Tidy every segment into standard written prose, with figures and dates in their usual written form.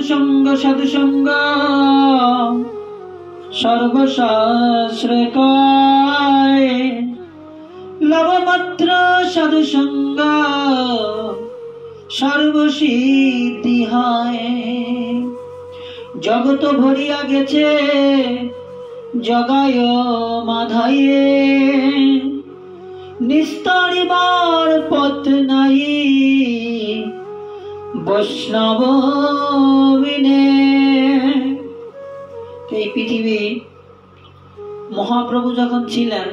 সাধু সঙ্গ সর্বশাস্ত্র কয়, লবমাত্র সাধু সঙ্গ সর্বসিদ্ধি হয়। জগত ভরিয়া গেছে জগায় মাধায়ে, নিস্তারিবার পথ নাই বৈষ্ণব বিনে। এই পৃথিবী মহাপ্রভু যখন ছিলেন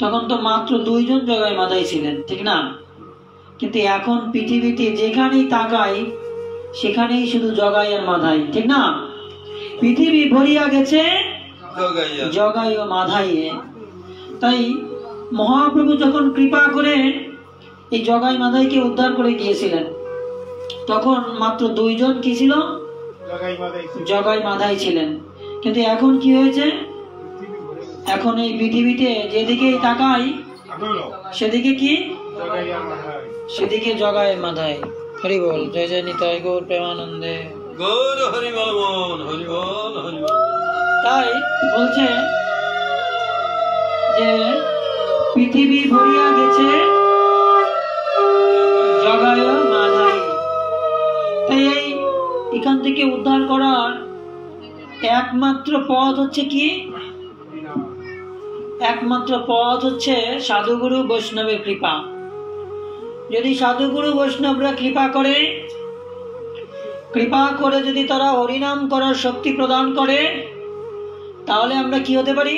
তখন তো মাত্র 2 জন জগায় মাধাই ছিলেন, ঠিক না? কিন্তু এখন পৃথিবীতে যেখানেই তাকাই সেখানেই শুধু জগাই আর মাধাই, ঠিক না? পৃথিবী ভরিয়া গেছে জগাই ও মাধাইয়ে। তাই মহাপ্রভু যখন কৃপা করে এই জগাই মাধাইকে উদ্ধার করে গিয়েছিলেন তখন মাত্র 2 জন কি ছিল? জগাই মাধাই ছিলেন। কিন্তু এখন কি হয়েছে? এখন এই পৃথিবীতে যেদিকেই তাকাই সেদিকে কি? সেদিকে জগাই মাধাই। হরি বল, জয় জয় নিতাই গৌর প্রেমানন্দে। গৌর হরি বল, হরি বল, হরি বল। তাই বলছে যে পৃথিবী ভরিয়া গেছে জগায় মাধাই। তাই এখান থেকে উদ্ধার করার একমাত্র পথ হচ্ছে কি? একমাত্র পথ হচ্ছে সাধুগুরু বৈষ্ণবের কৃপা। যদি সাধুগুরু বৈষ্ণবরা কৃপা করে যদি তারা হরিনাম করার শক্তি প্রদান করে তাহলে আমরা কি হতে পারি?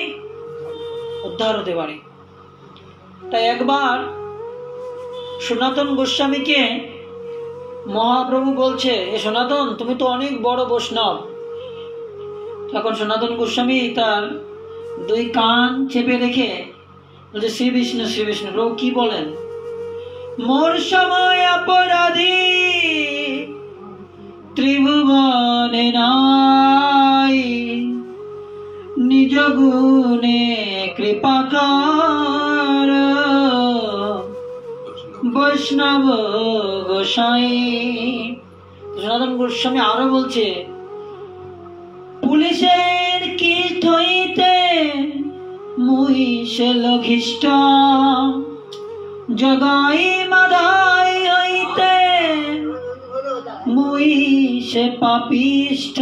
উদ্ধার হতে পারি। তাই একবার সনাতন গোস্বামীকে মহাপ্রভু বলছে, এ সনাতন, তুমি তো অনেক বড় বৈষ্ণব। তখন সনাতন গোস্বামী তার 2 কান চেপে রেখে বলছে, শ্রী বিষ্ণু শ্রী বিষ্ণু। প্রভু কি বলেন? মোর সময় অপরাধী ত্রিভুবনে নাই, নিজ গুণে কৃপা কর বৈষ্ণব গোসাই। সনাতন গোস্বামী আরো বলছে, পুলিশের কীট হইতে মুই সে লঘিষ্ঠ, জগাই মাধাই হইতে মুই সে পাপিষ্ঠ,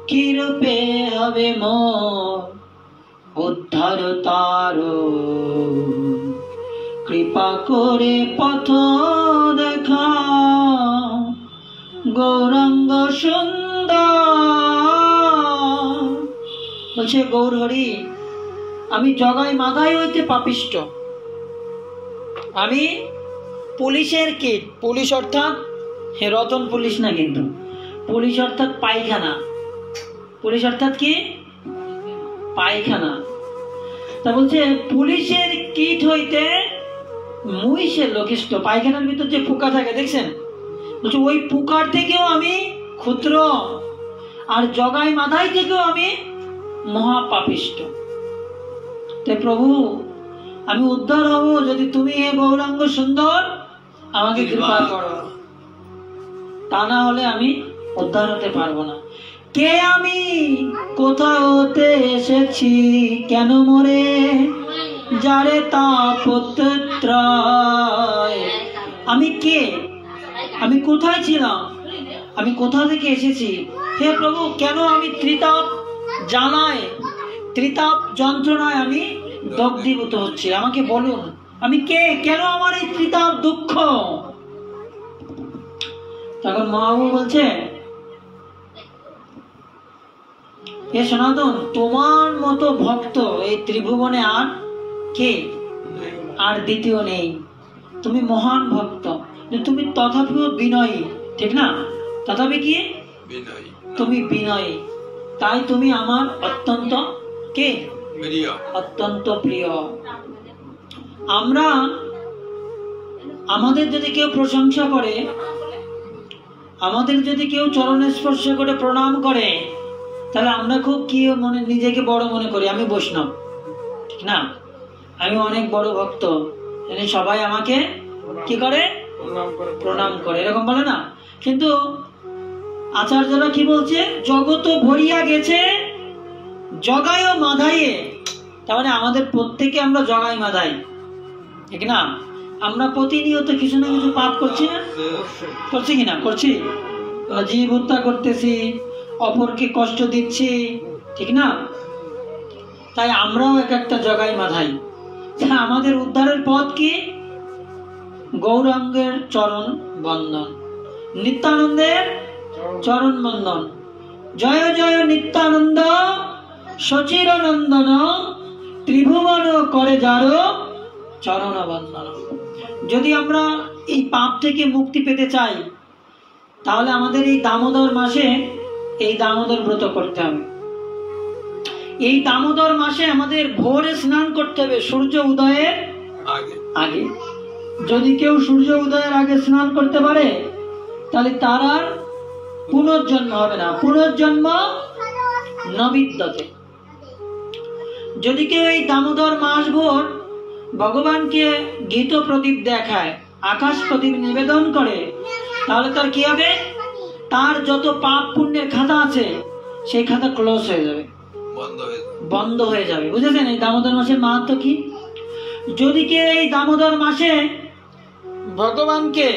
কি রূপে হবে মোর উদ্ধার তার, কৃপা করে পথ দেখা গৌরাঙ্গ সুন্দর। বলছে, গৌর হরি, আমি জগাই মাধাই হইতে পাপিষ্ঠ, আমি পুলিশের কীট। পুলিশ অর্থাৎ রতন পুলিশ না, কিন্তু পুলিশ অর্থাৎ পায়খানা। পুলিশ অর্থাৎ কি? পায়খানা। তা বলছে, পুলিশের কীট হইতে মুই সে লঘিষ্ঠ। পায়খানার ভিতর যে পোকা থাকে দেখছেন, বলছে ওই পোকার থেকেও আমি ক্ষুদ্র, আর জগাই মাধাই থেকেও আমি মহাপাপিষ্ঠ। তাই প্রভু, আমি উদ্ধার হব যদি তুমি হে গৌরাঙ্গ সুন্দর আমাকে কৃপা করো, তা না হলে আমি উদ্ধার হতে পারবো না। কে আমি, কোথা হতে এসেছি, কেন মরে যারে তাপত্রয়। আমি কে? আমি কোথায় ছিলাম? আমি কোথা থেকে এসেছি? হে প্রভু, কেন আমি ত্রিতাপ জ্বালায়, ত্রিতাপ যন্ত্রণায় আমি দগ্ধীভূত হচ্ছে? আমাকে বলুন, আমি কে? কেন আমার এই ত্রিতাপ দুঃখ? তখন মহাপ্রভু বলছে, হে সনাতন, তোমার মতো ভক্ত এই ত্রিভুবনে আর কে? আর দ্বিতীয় নেই। তুমি মহান ভক্ত, তুমি তথাপিও বিনয়ী, ঠিক না? তথাপি কি? তুমি বিনয়ী। তাই তুমি আমার অত্যন্ত কে? অত্যন্ত প্রিয়। আমরা, আমাদের যদি কেউ প্রশংসা করে, আমাদের যদি কেউ চরণে স্পর্শ করে প্রণাম করে, তাহলে আমরা খুব কি মনে নিজেকে বড় মনে করি, আমি বৈষ্ণব, ঠিক না? আমি অনেক বড় ভক্ত, সবাই আমাকে কি করে? প্রণাম করে, এরকম বলে না? কিন্তু আচার্যরা কি বলছে, জগত ভরিয়া গেছে জগায় মাধাইয়ে। তার মানে আমাদের প্রত্যেকে আমরা জগাই মাধাই, ঠিক না? আমরা প্রতিনিয়ত কিছু না কিছু পাপ করছি না, করছি কিনা? করছি। জীব হত্যা করতেছি, অপরকে কষ্ট দিচ্ছি, ঠিক না? তাই আমরাও এক একটা জগাই মাধাই। আমাদের উদ্ধারের পথ কি? গৌরাঙ্গের চরণ বন্দন, নিত্যানন্দের চরণ বন্দন। জয় জয় নিত্যানন্দ সচির নন্দন, ত্রিভুবন করে যার চরণ বন্দন। যদি আমরা এই পাপ থেকে মুক্তি পেতে চাই, তাহলে আমাদের এই দামোদর মাসে এই দামোদর ব্রত করতে হবে। এই দামোদর মাসে আমাদের ভোরে স্নান করতে হবে, সূর্য উদয়ের আগে। যদি কেউ সূর্য উদয়ের আগে স্নান করতে পারে, তাহলে তার আর পুনর্জন্ম হবে না, পুনর্জন্ম নবিদ্যতে। যদি কেউ এই দামোদর মাস ভোর ভগবানকে গীত প্রদীপ দেখায়, আকাশ প্রদীপ নিবেদন করে, তাহলে তার কি হবে? তার যত পাপ পুণ্যের খাতা আছে সেই খাতা ক্লোজ হয়ে যাবে, বন্ধ হয়ে যাবে। বুঝেছেন এই দামোদর মাসের মাহাত্ম কি? যদি কেউ এই দামোদর মাসে ভগবানকে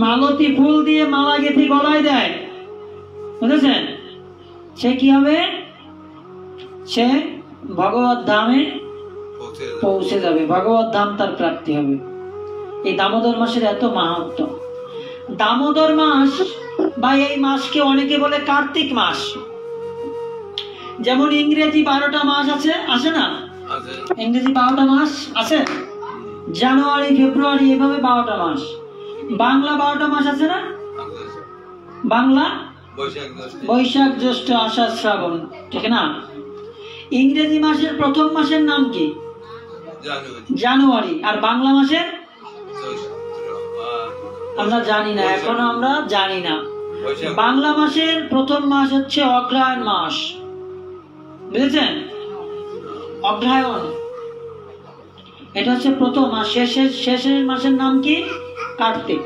মালতী ফুল দিয়ে মালা গেঁথে গলায় দেয়, বুঝেছেন, সে কি হবে? সে ভগবত ধামে পৌঁছে যাবে, ভগবত ধাম তার প্রাপ্তি হবে। এই দামোদর মাসের এত মাহাত্ম। দামোদর মাস বা এই মাসকে অনেকে বলে কার্তিক মাস। যেমন ইংরেজি 12টা মাস আছে, আছে না? ইংরেজি 12টা মাস আছে, জানুয়ারি ফেব্রুয়ারি এভাবে 12টা মাস। বাংলা 12টা মাস আছে না? বাংলা বৈশাখ জ্যৈষ্ঠ আষাঢ় শ্রাবণ, ঠিক না? ইংরেজি মাসের প্রথম মাসের নাম কি? জানুয়ারি। আর বাংলা মাসের আমরা জানি না, এখনো আমরা জানি না। বাংলা মাসের প্রথম মাস হচ্ছে অগ্রহায়ণ মাস, বুঝেছেন? অগ্রহায়ণ, এটা হচ্ছে প্রথম মাস। শেষের মাসের নাম কি? কার্তিক,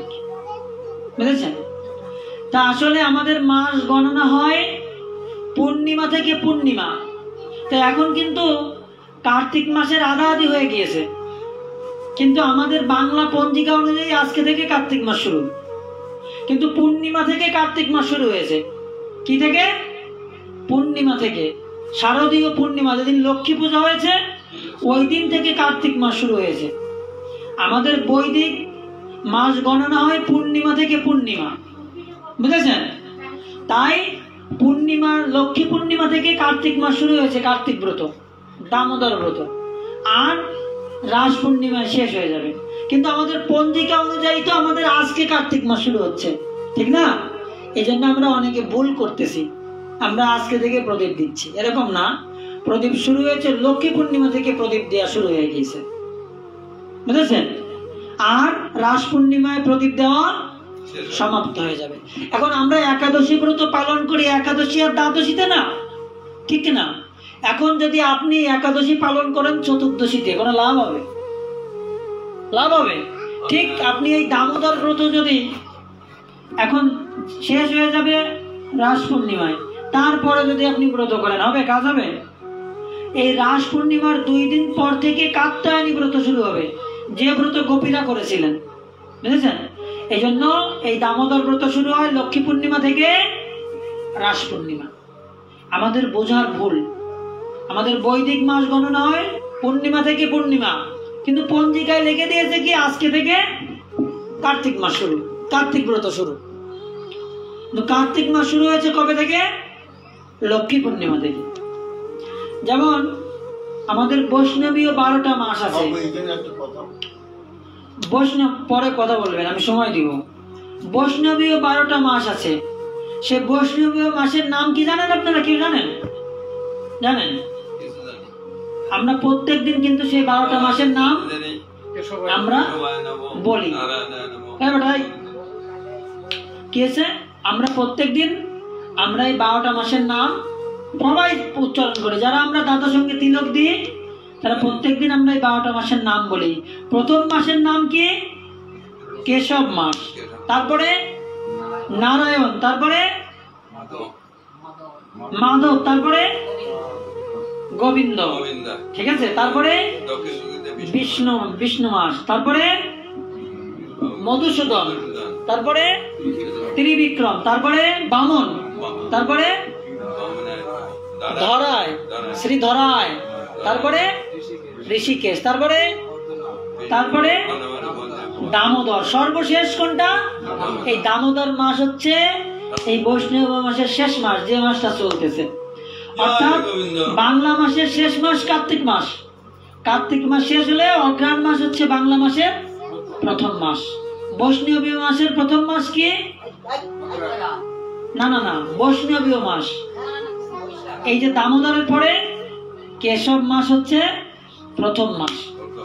বুঝেছেন? তা আসলে আমাদের মাস গণনা হয় পূর্ণিমা থেকে পূর্ণিমা। তো এখন কিন্তু কার্তিক মাসের আধা আধি হয়ে গিয়েছে, কিন্তু আমাদের বাংলা পঞ্জিকা অনুযায়ী আজকে থেকে কার্তিক মাস শুরু, কিন্তু পূর্ণিমা থেকে কার্তিক মাস শুরু হয়েছে। কি থেকে? পূর্ণিমা থেকে। শারদীয় পূর্ণিমা যেদিন লক্ষ্মী পূজা হয়েছে, ওই দিন থেকে কার্তিক মাস শুরু হয়েছে। আমাদের বৈদিক মাস গণনা হয় পূর্ণিমা থেকে পূর্ণিমা, বুঝেছেন? তাই পূর্ণিমা, লক্ষ্মী পূর্ণিমা থেকে কার্তিক মাস শুরু হয়েছে, কার্তিক ব্রত, দামোদর ব্রত, আর রাস পূর্ণিমায় শেষ হয়ে যাবে। কিন্তু আমাদের পঞ্জিকা অনুযায়ী তো আমাদের আজকে কার্তিক মাস শুরু হচ্ছে, ঠিক না? এই জন্য আমরা অনেকে ভুল করতেছি, আমরা আজকে থেকে প্রদীপ দিচ্ছি, এরকম না। প্রদীপ শুরু হয়েছে লক্ষ্মী পূর্ণিমা থেকে, প্রদীপ দেওয়া শুরু হয়ে গিয়েছে, বুঝেছেন? আর রাস পূর্ণিমায় প্রদীপ দেওয়া সমাপ্ত হয়ে যাবে। এখন আমরা একাদশী ব্রত পালন করি একাদশী আর দ্বাদশীতে না, ঠিক না? এখন যদি আপনি একাদশী পালন করেন চতুর্দশীতে, কোনো লাভ হবে? লাভ হবে? ঠিক আপনি এই দামোদর ব্রত যদি এখন শেষ হয়ে যাবে রাস পূর্ণিমায়, তারপরে যদি আপনি ব্রত করেন, হবে? কাজ হবে? এই রাস পূর্ণিমার 2 দিন পর থেকে কাত্যায়নী ব্রত শুরু হবে, যে ব্রত গোপীরা করেছিলেন, বুঝেছেন? এই জন্য এই দামোদর ব্রত শুরু হয় লক্ষ্মী পূর্ণিমা থেকে রাস পূর্ণিমা। আমাদের বোঝার ভুল। আমাদের বৈদিক মাস গণনা হয় পূর্ণিমা থেকে পূর্ণিমা, কিন্তু পঞ্জিকায় লিখে দিয়েছে কি আজকে থেকে কার্তিক মাস শুরু, কার্তিক ব্রত শুরু। কার্তিক মাস শুরু হয়েছে কবে থেকে? লক্ষ্মী পূর্ণিমা থেকে। যেমন আমাদের বৈষ্ণবীয় 12টা মাস আছে। বৈষ্ণব পরে কথা বলবেন, আমি সময় দিব। বৈষ্ণবীয় 12টা মাস আছে। সে বৈষ্ণবীয় মাসের নাম কি জানেন আপনারা? কি জানেন? জানেন? আমরা প্রত্যেক দিন কিন্তু সেই 12টা মাসের নাম আমরা বলি। কি আছে? আমরা প্রত্যেক দিন আমরা এই 12টা মাসের নাম সবাই উচ্চারণ করি। যারা আমরা দাদা সঙ্গে তিলক দিই, তারা প্রত্যেক দিন আমরা এই 12টা মাসের নাম বলি। প্রথম মাসের নাম কি? কেশব মাস, তারপরে নারায়ণ, তারপরে মাধব, তারপরে গোবিন্দ, গোবিন্দা, ঠিক আছে। তারপরে দক্ষিণ দিকে বিষ্ণু, বিষ্ণু মাস, তারপরে মধুসূদন, তারপরে ত্রিবিক্রম, তারপরে বামন, তারপরে ধরায়, শ্রী ধরায়, তারপরে ঋষিকেশ, তারপরে তারপরে দামোদর। সর্বশেষ কোনটা? এই দামোদর মাস হচ্ছে এই বৈষ্ণব মাসের শেষ মাস, যে মাসটা চলতেছে। অর্থাৎ বাংলা মাসের শেষ মাস কার্তিক মাস। কার্তিক মাস শেষ হলে অঘ্রাণ মাস হচ্ছে বাংলা মাসের প্রথম মাস। বৈষ্ণবীয় মাসের প্রথম মাস কি? না না না, বৈষ্ণবীয় মাস। এই যে দামোদরের পরে কেশব মাস হচ্ছে প্রথম মাস।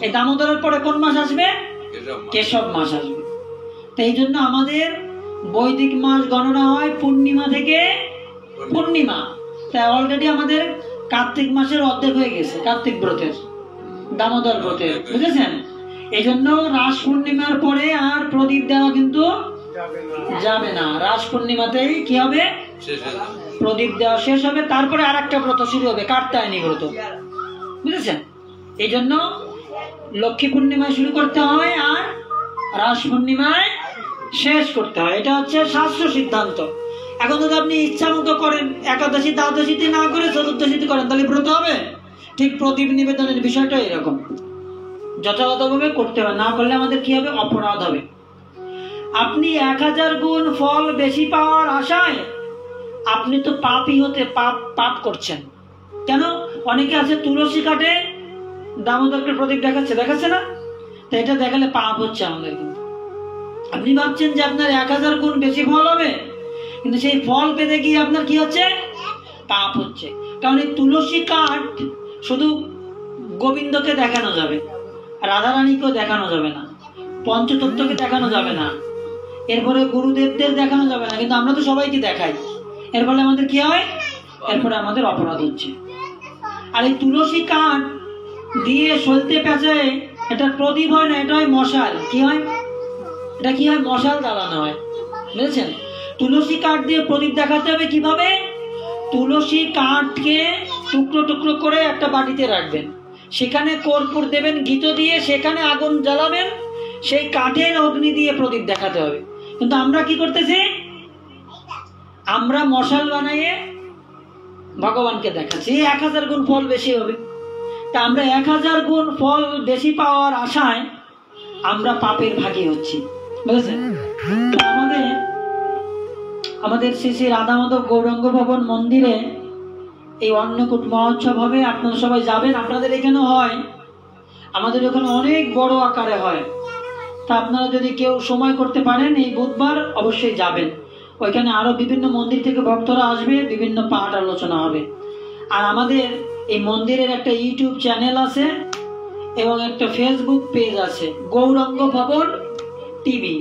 এই দামোদরের পরে কোন মাস আসবে? কেশব মাস আসবে। তো এই জন্য আমাদের বৈদিক মাস গণনা হয় পূর্ণিমা থেকে পূর্ণিমা। তাই অলরেডি আমাদের কার্তিক মাসের অর্ধেক হয়ে গেছে, কার্তিক ব্রতের, দামোদর ব্রতের, বুঝেছেন? এই জন্য রাস পূর্ণিমার পরে আর প্রদীপ দেওয়া কিন্তু যাবে না। রাস পূর্ণিমাতেই কি হবে? প্রদীপ দেওয়া শেষ হবে, তারপরে আর একটা ব্রত শুরু হবে, কার্ত্তায়নী ব্রত, বুঝেছেন? এই জন্য লক্ষ্মী পূর্ণিমায় শুরু করতে হয় আর রাস পূর্ণিমায় শেষ করতে হয়। এটা হচ্ছে শাস্ত্র সিদ্ধান্ত। এখন যদি আপনি ইচ্ছা মতো করেন, একাদশী দ্বাদশীতে না করে চতুর্দশীতে করেন, তাহলে ব্রত হবে? ঠিক প্রদীপ নিবেদনের বিষয়টা এরকম, যথাযথভাবে করতে হবে, না করলে আমাদের কি হবে? অপরাধ হবে। আপনি 1000 গুণ ফল বেশি পাওয়ার আশায় আপনি তো পাপই হতে পাপ করছেন। কেন? অনেকে আছে তুলসী কাটে দামোদরকে প্রদীপ দেখাচ্ছে না? তো এটা দেখালে পাপ হচ্ছে আমাদের। কিন্তু আপনি ভাবছেন যে আপনার 1000 গুণ বেশি ফল হবে, কিন্তু সেই ফল পেতে গিয়ে আপনার কি হচ্ছে? পাপ হচ্ছে। কারণ এই তুলসী কাঠ শুধু গোবিন্দকে দেখানো যাবে, রাধারানীকেও দেখানো যাবে না, পঞ্চতত্ত্বকে দেখানো যাবে না, এরপরে গুরুদেবদের দেখানো যাবে না, কিন্তু আমরা তো সবাইকে দেখাই। এর ফলে আমাদের কি হয়? এরপরে আমাদের অপরাধ হচ্ছে। আর এই তুলসী কাঠ দিয়ে সলতে পেঁচে এটা প্রদীপ হয় না, এটা হয় মশাল। কি হয়? এটা কি হয়? মশাল জ্বালানো হয়, বুঝেছেন? তুলসী কাঠ দিয়ে প্রদীপ দেখাতে হবে কিভাবে? তুলসী কাঠকে টুকরো টুকরো করে একটা বাটিতে রাখবেন, সেখানে কর্পূর দেবেন ঘিত দিয়ে, সেখানে আগুন জ্বালাবেন, সেই কাঠের অগ্নি দিয়ে প্রদীপ দেখাতে হবে। কিন্তু আমরা কি করতেছি? আমরা মশাল বানাইয়ে ভগবানকে দেখাচ্ছি, 1000 গুণ ফল বেশি হবে। তা আমরা 1000 গুণ ফল বেশি পাওয়ার আশায় আমরা পাপের ভাগী হচ্ছি, বুঝেছেন? আমাদের শ্রী শ্রী রাধা মাধব গৌরাঙ্গ ভবন মন্দিরে এই অন্নকূট মহোৎসব হবে। আপনারা সবাই যাবেন। আপনাদের এখানে হয়, আমাদের ওখানে অনেক বড় আকারে হয়। তা আপনারা যদি কেউ সময় করতে পারেন এই বুধবার অবশ্যই যাবেন। ওইখানে আরো বিভিন্ন মন্দির থেকে ভক্তরা আসবে, বিভিন্ন পাঠ আলোচনা হবে। আর আমাদের এই মন্দিরের একটা ইউটিউব চ্যানেল আছে এবং একটা ফেসবুক পেজ আছে, গৌরাঙ্গ ভবন টিভি।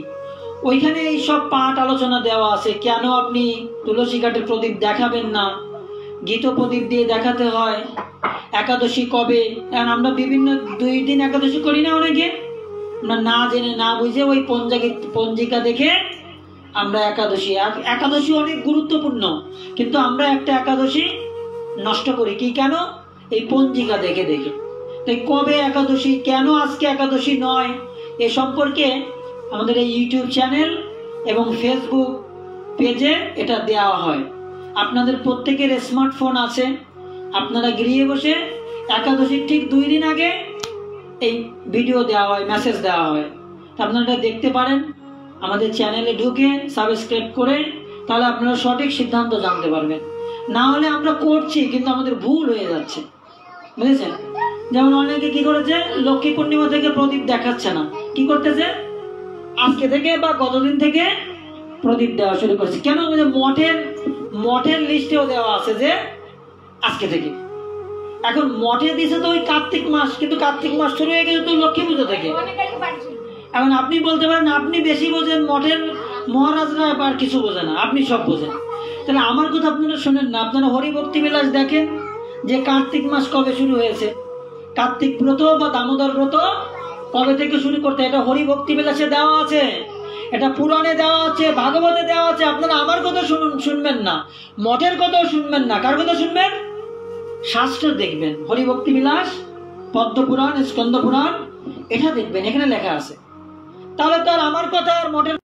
ওইখানে এই সব পাঠ আলোচনা দেওয়া আছে। কেন আপনি তুলসী কাঠের প্রদীপ দেখাবেন না, গীত প্রদীপ দিয়ে দেখাতে হয়, একাদশী কবে। কারণ আমরা বিভিন্ন 2 দিন একাদশী করি না, অনেকে আমরা না জেনে না বুঝে ওই পঞ্জিকা দেখে আমরা একাদশী অনেক গুরুত্বপূর্ণ, কিন্তু আমরা একটা একাদশী নষ্ট করি। কি কেন? এই পঞ্জিকা দেখে দেখে। তাই কবে একাদশী, কেন আজকে একাদশী নয়, এ সম্পর্কে আমাদের এই ইউটিউব চ্যানেল এবং ফেসবুক পেজে এটা দেওয়া হয়। আপনাদের প্রত্যেকের স্মার্টফোন আছে, আপনারা গৃহে বসে একাদশীর ঠিক 2 দিন আগে এই ভিডিও দেওয়া হয়, মেসেজ দেওয়া হয়। আপনারা এটা দেখতে পারেন, আমাদের চ্যানেলে ঢুকে সাবস্ক্রাইব করে, তাহলে আপনারা সঠিক সিদ্ধান্ত জানতে পারবেন। না হলে আমরা করছি কিন্তু আমাদের ভুল হয়ে যাচ্ছে, বুঝেছেন? যেমন অনেকে কি করেছে, লক্ষ্মী পূর্ণিমা থেকে প্রদীপ দেখাচ্ছে না, কি করতেছে? আজকে থেকে বা গতদিন থেকে প্রদীপ দেওয়া শুরু করেছে। কেন? মঠের লিস্টেও দেওয়া আছে যে আজকে থেকে। এখন মঠে দিছে তো ওই কার্তিক মাস, কিন্তু কার্তিক মাস শুরু হয়ে গেছে তো লক্ষ্মী পুজো থেকে। এখন আপনি বলতে পারেন আপনি বেশি বোঝেন, মঠের মহারাজরা আর কিছু বোঝে না, আপনি সব বোঝেন। তাহলে আমার কথা আপনারা শোনেন না, আপনারা হরিভক্তি বিলাস দেখেন যে কার্তিক মাস কবে শুরু হয়েছে, কার্তিক ব্রত বা দামোদর ব্রত কবে থেকে শুরু করতে, এটা হরিভক্তি বিলাসে দেওয়া আছে। এটা পুরাণে দেওয়া আছে, ভাগবতে দেওয়া আছে। আপনারা আমার কথা শুনবেন না, মঠের কথাও শুনবেন না। কার কথা শুনবেন? শাস্ত্র দেখবেন, হরিভক্তি বিলাস, পদ্মপুরাণ, স্কন্দ পুরাণ, এটা দেখবেন, এখানে লেখা আছে। তাহলে তো আর আমার কথা আর মঠের